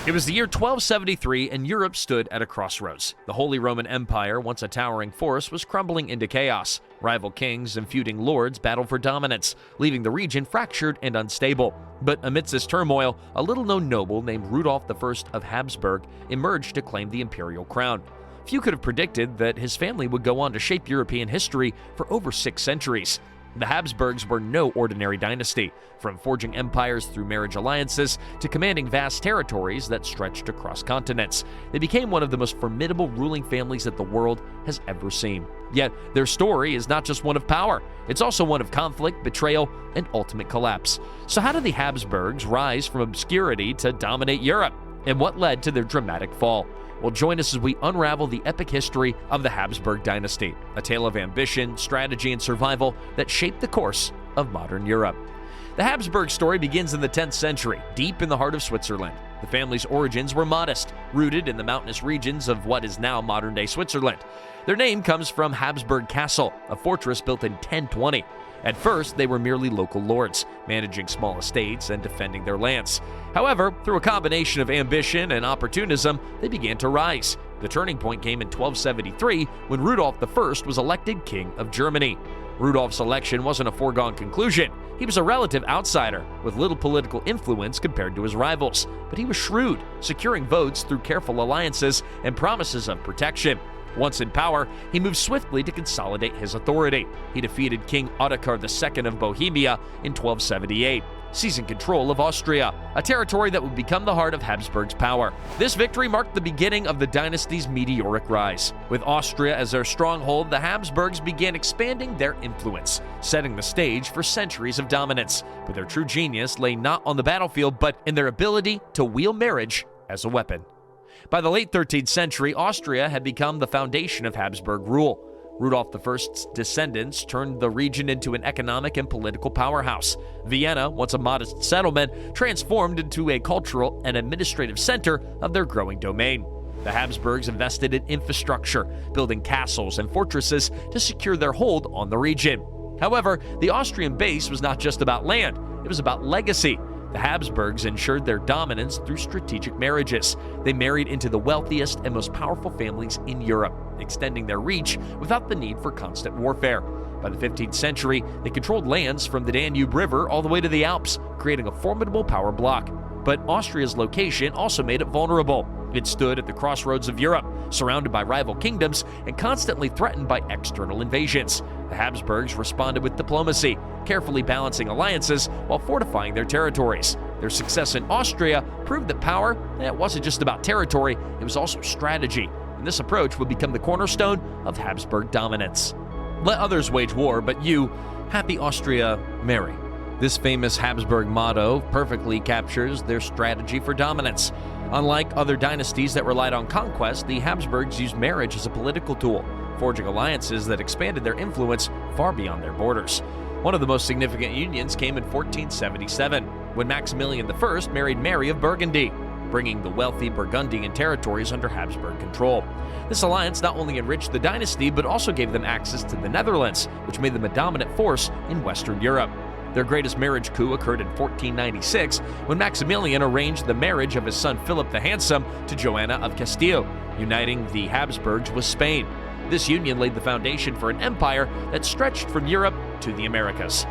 It was the year 1273, and Europe stood at a crossroads. The Holy Roman Empire, once a towering force, was crumbling into chaos. Rival kings and feuding lords battled for dominance, leaving the region fractured and unstable. But amidst this turmoil, a little-known noble named Rudolf I of Habsburg emerged to claim the imperial crown. Few could have predicted that his family would go on to shape European history for over 6 centuries. The Habsburgs were no ordinary dynasty, from forging empires through marriage alliances to commanding vast territories that stretched across continents. They became one of the most formidable ruling families that the world has ever seen. Yet, their story is not just one of power, it's also one of conflict, betrayal, and ultimate collapse. So how did the Habsburgs rise from obscurity to dominate Europe? And what led to their dramatic fall? Well, join us as we unravel the epic history of the Habsburg dynasty, a tale of ambition, strategy, and survival that shaped the course of modern Europe. The Habsburg story begins in the 10th century, deep in the heart of Switzerland. The family's origins were modest, rooted in the mountainous regions of what is now modern-day Switzerland. Their name comes from Habsburg Castle, a fortress built in 1020. At first, they were merely local lords, managing small estates and defending their lands. However, through a combination of ambition and opportunism, they began to rise. The turning point came in 1273 when Rudolf I was elected King of Germany. Rudolf's election wasn't a foregone conclusion. He was a relative outsider with little political influence compared to his rivals, but he was shrewd, securing votes through careful alliances and promises of protection. Once in power, he moved swiftly to consolidate his authority. He defeated King Ottokar II of Bohemia in 1278, seizing control of Austria, a territory that would become the heart of Habsburg's power. This victory marked the beginning of the dynasty's meteoric rise. With Austria as their stronghold, the Habsburgs began expanding their influence, setting the stage for centuries of dominance. But their true genius lay not on the battlefield, but in their ability to wield marriage as a weapon. By the late 13th century, Austria had become the foundation of Habsburg rule. Rudolf I's descendants turned the region into an economic and political powerhouse. Vienna, once a modest settlement, transformed into a cultural and administrative center of their growing domain. The Habsburgs invested in infrastructure, building castles and fortresses to secure their hold on the region. However, the Austrian base was not just about land, it was about legacy. The Habsburgs ensured their dominance through strategic marriages. They married into the wealthiest and most powerful families in Europe, extending their reach without the need for constant warfare. By the 15th century, they controlled lands from the Danube River all the way to the Alps, creating a formidable power bloc. But Austria's location also made it vulnerable. It stood at the crossroads of Europe, surrounded by rival kingdoms and constantly threatened by external invasions. The Habsburgs responded with diplomacy, carefully balancing alliances while fortifying their territories. Their success in Austria proved that power, it wasn't just about territory, it was also strategy. And this approach would become the cornerstone of Habsburg dominance. Let others wage war, but you, happy Austria, marry. This famous Habsburg motto perfectly captures their strategy for dominance. Unlike other dynasties that relied on conquest, the Habsburgs used marriage as a political tool, forging alliances that expanded their influence far beyond their borders. One of the most significant unions came in 1477, when Maximilian I married Mary of Burgundy, bringing the wealthy Burgundian territories under Habsburg control. This alliance not only enriched the dynasty, but also gave them access to the Netherlands, which made them a dominant force in Western Europe. Their greatest marriage coup occurred in 1496, when Maximilian arranged the marriage of his son Philip the Handsome to Joanna of Castile, uniting the Habsburgs with Spain. This union laid the foundation for an empire that stretched from Europe to the Americas.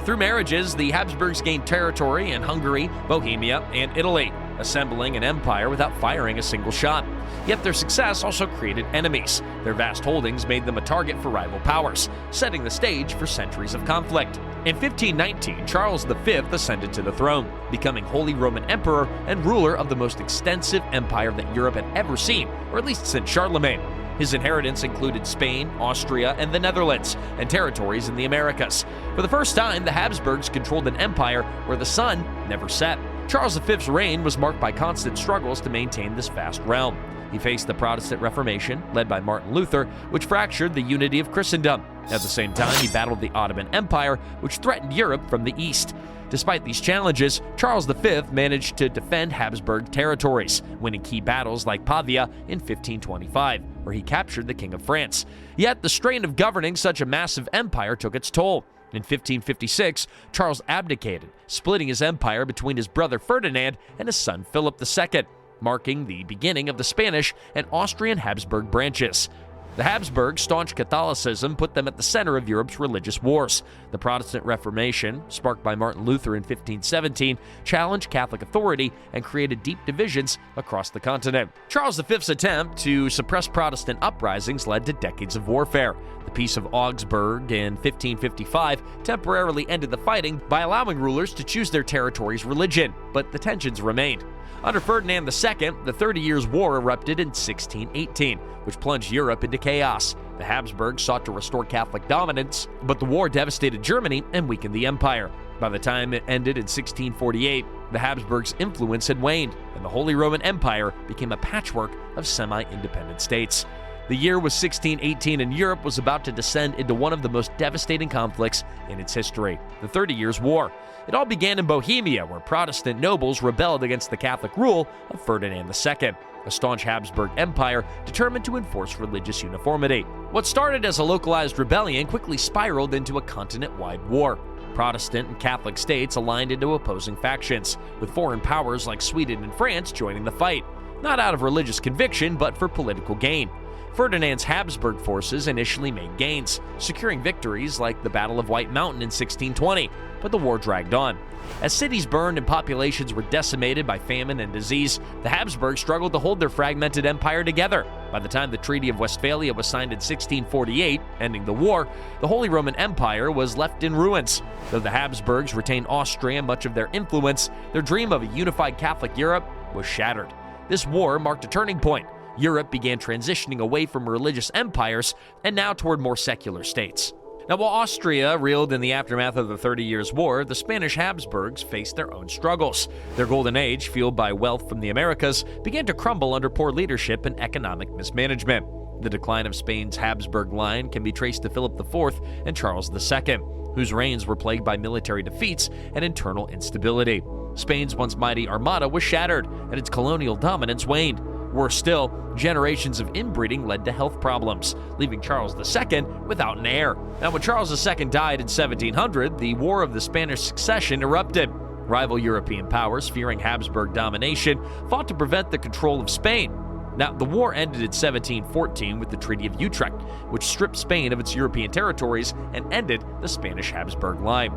Through marriages, the Habsburgs gained territory in Hungary, Bohemia, and Italy, assembling an empire without firing a single shot. Yet their success also created enemies. Their vast holdings made them a target for rival powers, setting the stage for centuries of conflict. In 1519, Charles V ascended to the throne, becoming Holy Roman Emperor and ruler of the most extensive empire that Europe had ever seen, or at least since Charlemagne. His inheritance included Spain, Austria, and the Netherlands, and territories in the Americas. For the first time, the Habsburgs controlled an empire where the sun never set. Charles V's reign was marked by constant struggles to maintain this vast realm. He faced the Protestant Reformation, led by Martin Luther, which fractured the unity of Christendom. At the same time, he battled the Ottoman Empire, which threatened Europe from the east. Despite these challenges, Charles V managed to defend Habsburg territories, winning key battles like Pavia in 1525, where he captured the King of France. Yet, the strain of governing such a massive empire took its toll. In 1556, Charles abdicated, splitting his empire between his brother Ferdinand and his son Philip II. marking the beginning of the Spanish and Austrian Habsburg branches. The Habsburgs' staunch Catholicism put them at the center of Europe's religious wars. The Protestant Reformation, sparked by Martin Luther in 1517, challenged Catholic authority and created deep divisions across the continent. Charles V's attempt to suppress Protestant uprisings led to decades of warfare. The Peace of Augsburg in 1555 temporarily ended the fighting by allowing rulers to choose their territory's religion, but the tensions remained. Under Ferdinand II, the 30 Years' War erupted in 1618, which plunged Europe into chaos. The Habsburgs sought to restore Catholic dominance, but the war devastated Germany and weakened the empire. By the time it ended in 1648, the Habsburgs' influence had waned, and the Holy Roman Empire became a patchwork of semi-independent states. The year was 1618, and Europe was about to descend into one of the most devastating conflicts in its history, the 30 Years' War. It all began in Bohemia, where Protestant nobles rebelled against the Catholic rule of Ferdinand II, a staunch Habsburg empire determined to enforce religious uniformity. What started as a localized rebellion quickly spiraled into a continent-wide war. Protestant and Catholic states aligned into opposing factions, with foreign powers like Sweden and France joining the fight, not out of religious conviction, but for political gain. Ferdinand's Habsburg forces initially made gains, securing victories like the Battle of White Mountain in 1620, but the war dragged on. As cities burned and populations were decimated by famine and disease, the Habsburgs struggled to hold their fragmented empire together. By the time the Treaty of Westphalia was signed in 1648, ending the war, the Holy Roman Empire was left in ruins. Though the Habsburgs retained Austria and much of their influence, their dream of a unified Catholic Europe was shattered. This war marked a turning point. Europe began transitioning away from religious empires and now toward more secular states. Now, while Austria reeled in the aftermath of the 30 Years' War, the Spanish Habsburgs faced their own struggles. Their golden age, fueled by wealth from the Americas, began to crumble under poor leadership and economic mismanagement. The decline of Spain's Habsburg line can be traced to Philip IV and Charles II, whose reigns were plagued by military defeats and internal instability. Spain's once mighty armada was shattered, and its colonial dominance waned. Worse still, generations of inbreeding led to health problems, leaving Charles II without an heir. Now, when Charles II died in 1700, the War of the Spanish Succession erupted. Rival European powers, fearing Habsburg domination, fought to prevent the control of Spain. Now, the war ended in 1714 with the Treaty of Utrecht, which stripped Spain of its European territories and ended the Spanish Habsburg line.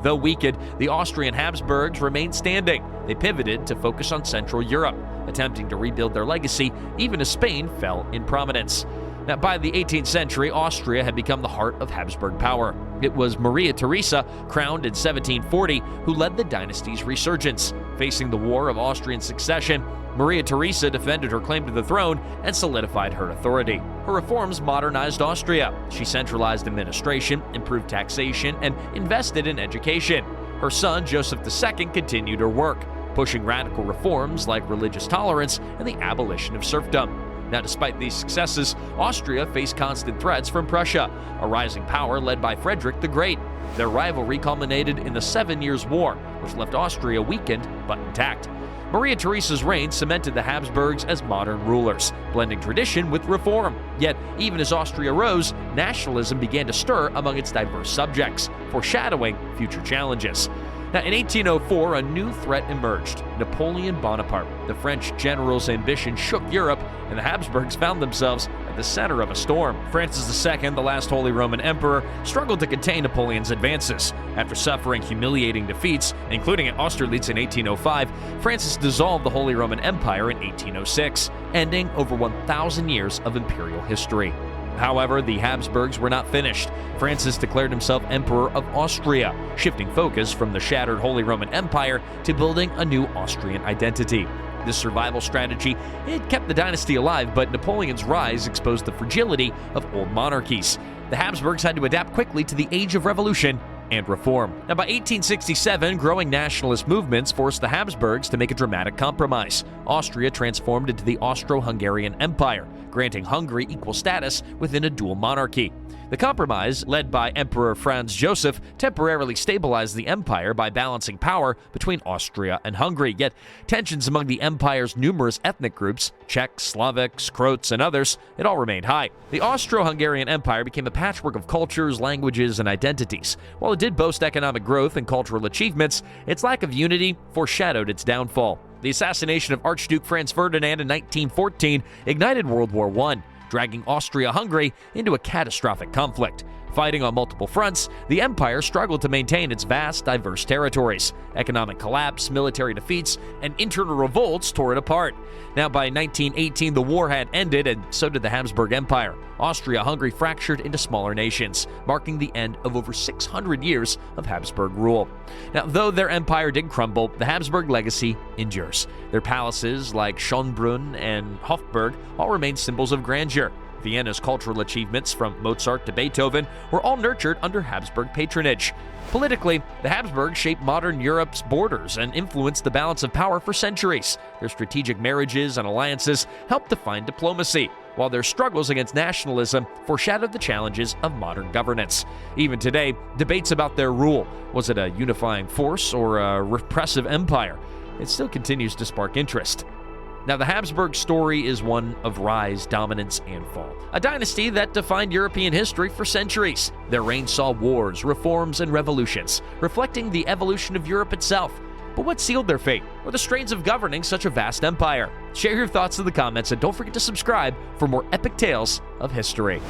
Though weakened, the Austrian Habsburgs remained standing. They pivoted to focus on Central Europe, attempting to rebuild their legacy even as Spain fell in prominence. Now, by the 18th century, Austria had become the heart of Habsburg power. It was Maria Theresa, crowned in 1740, who led the dynasty's resurgence. Facing the War of Austrian Succession, Maria Theresa defended her claim to the throne and solidified her authority. Her reforms modernized Austria. She centralized administration, improved taxation, and invested in education. Her son, Joseph II, continued her work, pushing radical reforms like religious tolerance and the abolition of serfdom. Now, despite these successes, Austria faced constant threats from Prussia, a rising power led by Frederick the Great. Their rivalry culminated in the 7 Years' War, which left Austria weakened but intact. Maria Theresa's reign cemented the Habsburgs as modern rulers, blending tradition with reform. Yet, even as Austria rose, nationalism began to stir among its diverse subjects, foreshadowing future challenges. Now, in 1804, a new threat emerged: Napoleon Bonaparte. The French general's ambition shook Europe, and the Habsburgs found themselves at the center of a storm. Francis II, the last Holy Roman Emperor, struggled to contain Napoleon's advances. After suffering humiliating defeats, including at Austerlitz in 1805, Francis dissolved the Holy Roman Empire in 1806, ending over 1,000 years of imperial history. However, the Habsburgs were not finished. Francis declared himself Emperor of Austria, shifting focus from the shattered Holy Roman Empire to building a new Austrian identity. This survival strategy, it kept the dynasty alive, but Napoleon's rise exposed the fragility of old monarchies. The Habsburgs had to adapt quickly to the age of revolution and reform. Now, by 1867, growing nationalist movements forced the Habsburgs to make a dramatic compromise. Austria transformed into the Austro-Hungarian Empire, granting Hungary equal status within a dual monarchy. The compromise, led by Emperor Franz Joseph, temporarily stabilized the empire by balancing power between Austria and Hungary. Yet, tensions among the empire's numerous ethnic groups, Czechs, Slovaks, Croats, and others, it all remained high. The Austro-Hungarian Empire became a patchwork of cultures, languages, and identities. While it did boast economic growth and cultural achievements, its lack of unity foreshadowed its downfall. the assassination of Archduke Franz Ferdinand in 1914 ignited World War I, dragging Austria-Hungary into a catastrophic conflict. Fighting on multiple fronts, the empire struggled to maintain its vast, diverse territories. Economic collapse, military defeats, and internal revolts tore it apart. Now, by 1918, the war had ended, and so did the Habsburg Empire. Austria-Hungary fractured into smaller nations, marking the end of over 600 years of Habsburg rule. Now, though their empire did crumble, the Habsburg legacy endures. Their palaces, like Schönbrunn and Hofburg, all remain symbols of grandeur. Vienna's cultural achievements, from Mozart to Beethoven, were all nurtured under Habsburg patronage. Politically, the Habsburgs shaped modern Europe's borders and influenced the balance of power for centuries. Their strategic marriages and alliances helped define diplomacy, while their struggles against nationalism foreshadowed the challenges of modern governance. Even today, debates about their rule, was it a unifying force or a repressive empire? It still continues to spark interest. Now, the Habsburg story is one of rise, dominance, and fall. A dynasty that defined European history for centuries. Their reign saw wars, reforms, and revolutions, reflecting the evolution of Europe itself. But what sealed their fate, or the strains of governing such a vast empire? Share your thoughts in the comments, and don't forget to subscribe for more epic tales of history.